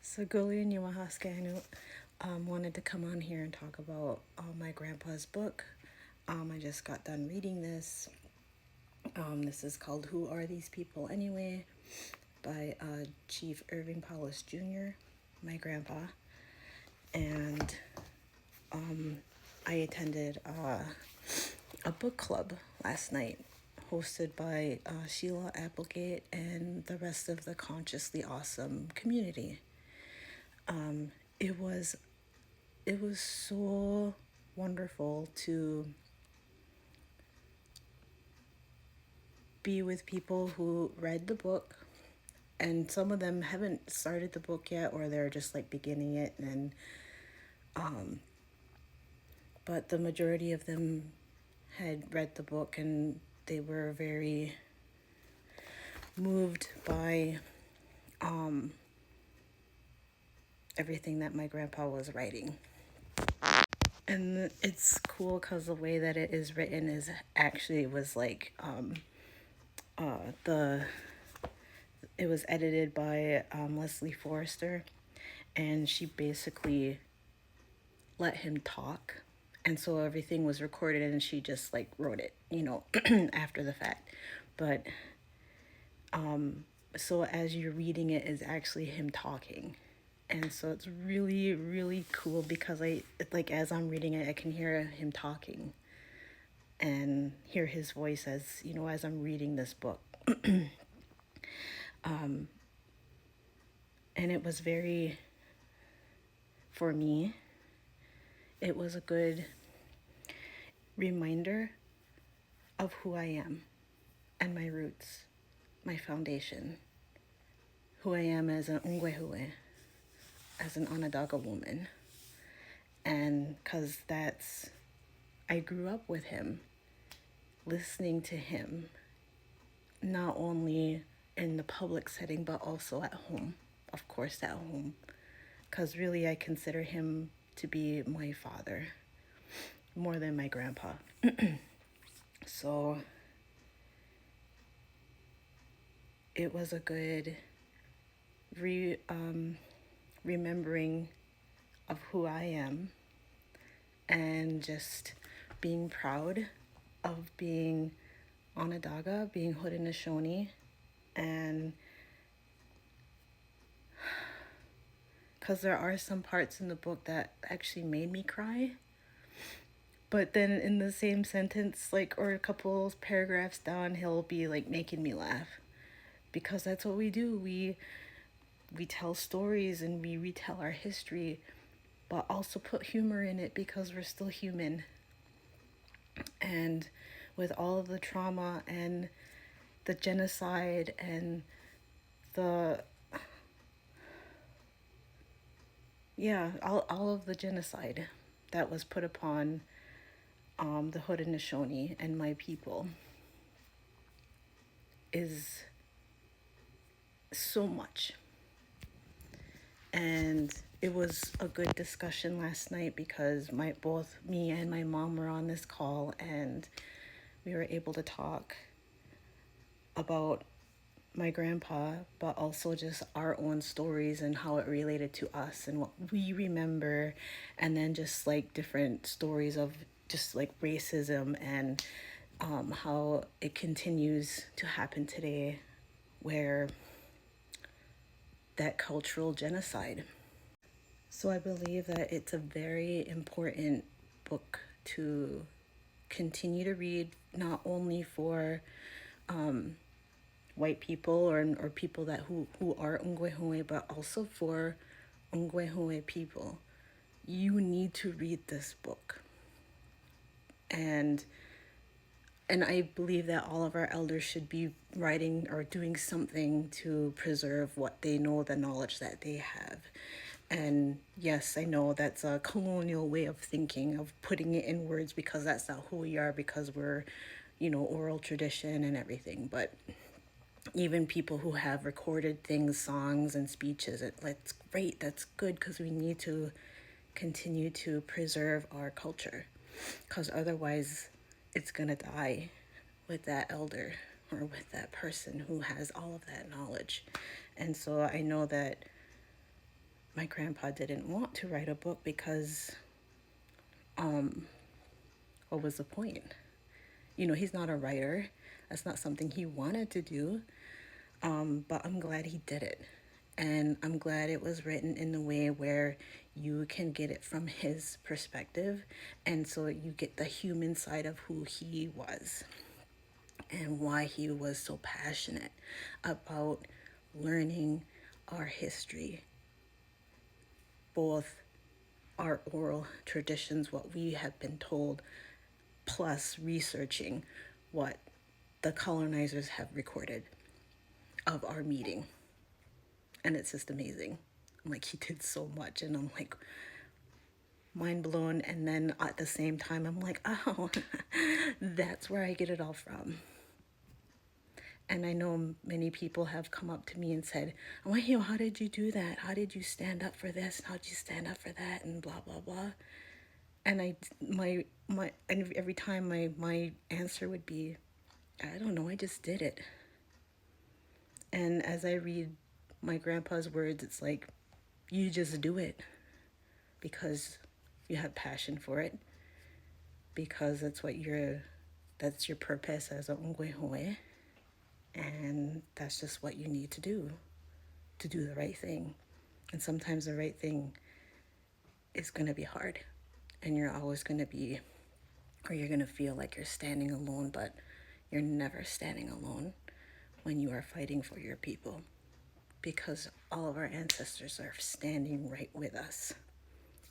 Saguli and Yumahaskanu wanted to come on here and talk about my grandpa's book. I just got done reading this. This is called Who Are These People Anyway by Chief Irving Paulus Jr., my grandpa. And I attended a book club last night hosted by Sheila Applegate and the rest of the Consciously Awesome community. It was so wonderful to be with people who read the book, and some of them haven't started the book yet, or they're just like beginning it, and but the majority of them had read the book and they were very moved by everything that my grandpa was writing. And it's cool because the way that it is written is actually was like the it was edited by Leslie Forrester, and she basically let him talk, and so everything was recorded and she just like wrote it, after the fact. But so as you're reading it is actually him talking, and so it's really really cool because like as I'm reading it I can hear him talking and hear his voice as I'm reading this book. And it was very, for me, it was a good reminder of who I am and my roots, my foundation, who I am as an Ungwehue, as an Onondaga woman. And because I grew up with him, listening to him, not only in the public setting, but also at home, of course, at home. Because really, I consider him to be my father more than my grandpa. So it was a good remembering of who I am, and just being proud of being Onondaga, being Haudenosaunee, and because there are some parts in the book that actually made me cry. But then in the same sentence, or a couple paragraphs down, he'll be like making me laugh. Because that's what we do. We tell stories and we retell our history, but also put humor in it because we're still human. And with all of the trauma and the genocide and the all of the genocide that was put upon the Haudenosaunee and my people is so much. And it was a good discussion last night because both me and my mom were on this call, and we were able to talk about my grandpa, but also just our own stories and how it related to us and what we remember, and then just like different stories of just like racism and how it continues to happen today, where that cultural genocide. So I believe that it's a very important book to continue to read, not only for white people or people who are Ungwehue, but also for Ungwehue people. You need to read this book. And I believe that all of our elders should be writing or doing something to preserve what they know, the knowledge that they have. And yes, I know that's a colonial way of thinking, of putting it in words, because that's not who we are, because we're, oral tradition and everything. But even people who have recorded things, songs and speeches, that's great, that's good, because we need to continue to preserve our culture, because otherwise it's gonna die with that elder or with that person who has all of that knowledge. And so I know that my grandpa didn't want to write a book because what was the point? You know, he's not a writer. That's not something he wanted to do. But I'm glad he did it. And I'm glad it was written in a way where you can get it from his perspective. And so you get the human side of who he was and why he was so passionate about learning our history, both our oral traditions, what we have been told, plus researching what the colonizers have recorded of our meeting. And it's just amazing. I'm like, he did so much. And I'm like, mind blown. And then at the same time, I'm like, oh, that's where I get it all from. And I know many people have come up to me and said, oh, how did you do that? How did you stand up for this? How did you stand up for that? And blah, blah, blah. And and every time my answer would be, I don't know, I just did it. And as I read my grandpa's words, it's like, you just do it because you have passion for it, because that's your purpose as a Ongwehoe, and that's just what you need to do the right thing. And sometimes the right thing is going to be hard, and you're always going to be, or you're going to feel like you're standing alone, but you're never standing alone when you are fighting for your people, because all of our ancestors are standing right with us.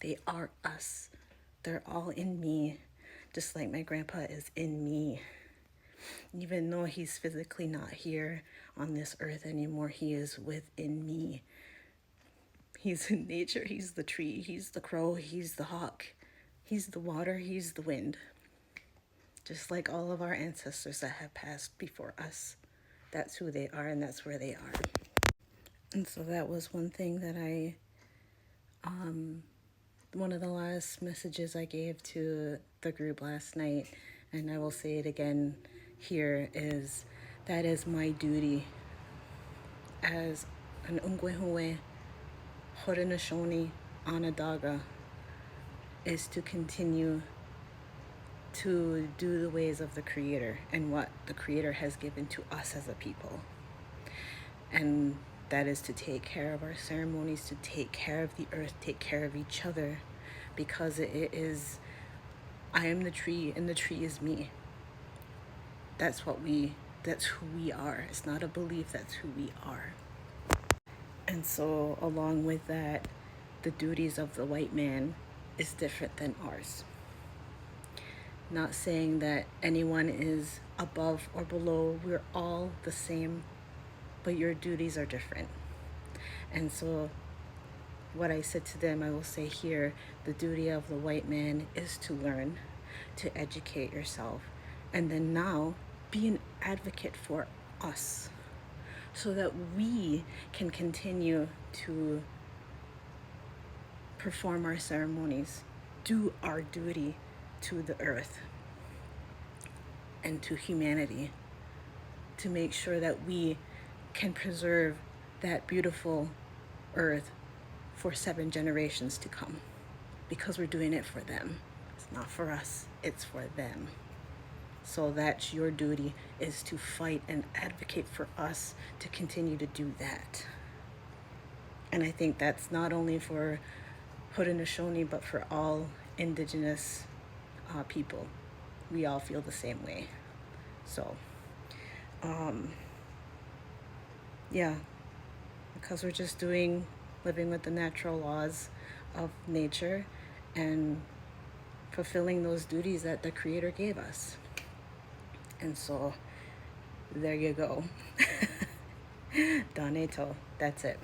They are us. They're all in me, just like my grandpa is in me. Even though he's physically not here on this earth anymore, he is within me. He's in nature. He's the tree. He's the crow. He's the hawk. He's the water. He's the wind. Just like all of our ancestors that have passed before us. That's who they are, and that's where they are. And so that was one thing that one of the last messages I gave to the group last night, and I will say it again here, is that is my duty as an Ungwehue Haudenosaunee Onondaga, is to continue to do the ways of the Creator and what the Creator has given to us as a people. And that is to take care of our ceremonies, to take care of the earth, take care of each other, because it is, I am the tree and the tree is me. That's who we are. It's not a belief, that's who we are. And so along with that, the duties of the white man is different than ours. Not saying that anyone is above or below, we're all the same, but your duties are different. And so what I said to them, I will say here, the duty of the white man is to learn, to educate yourself, and then now be an advocate for us so that we can continue to perform our ceremonies, do our duty to the earth and to humanity, to make sure that we can preserve that beautiful earth for 7 generations to come, because we're doing it for them. It's not for us, it's for them. So that's your duty, is to fight and advocate for us to continue to do that. And I think that's not only for Haudenosaunee, but for all indigenous people. We all feel the same way. So, yeah, because we're just living with the natural laws of nature and fulfilling those duties that the Creator gave us. And so, there you go. Daneto, that's it.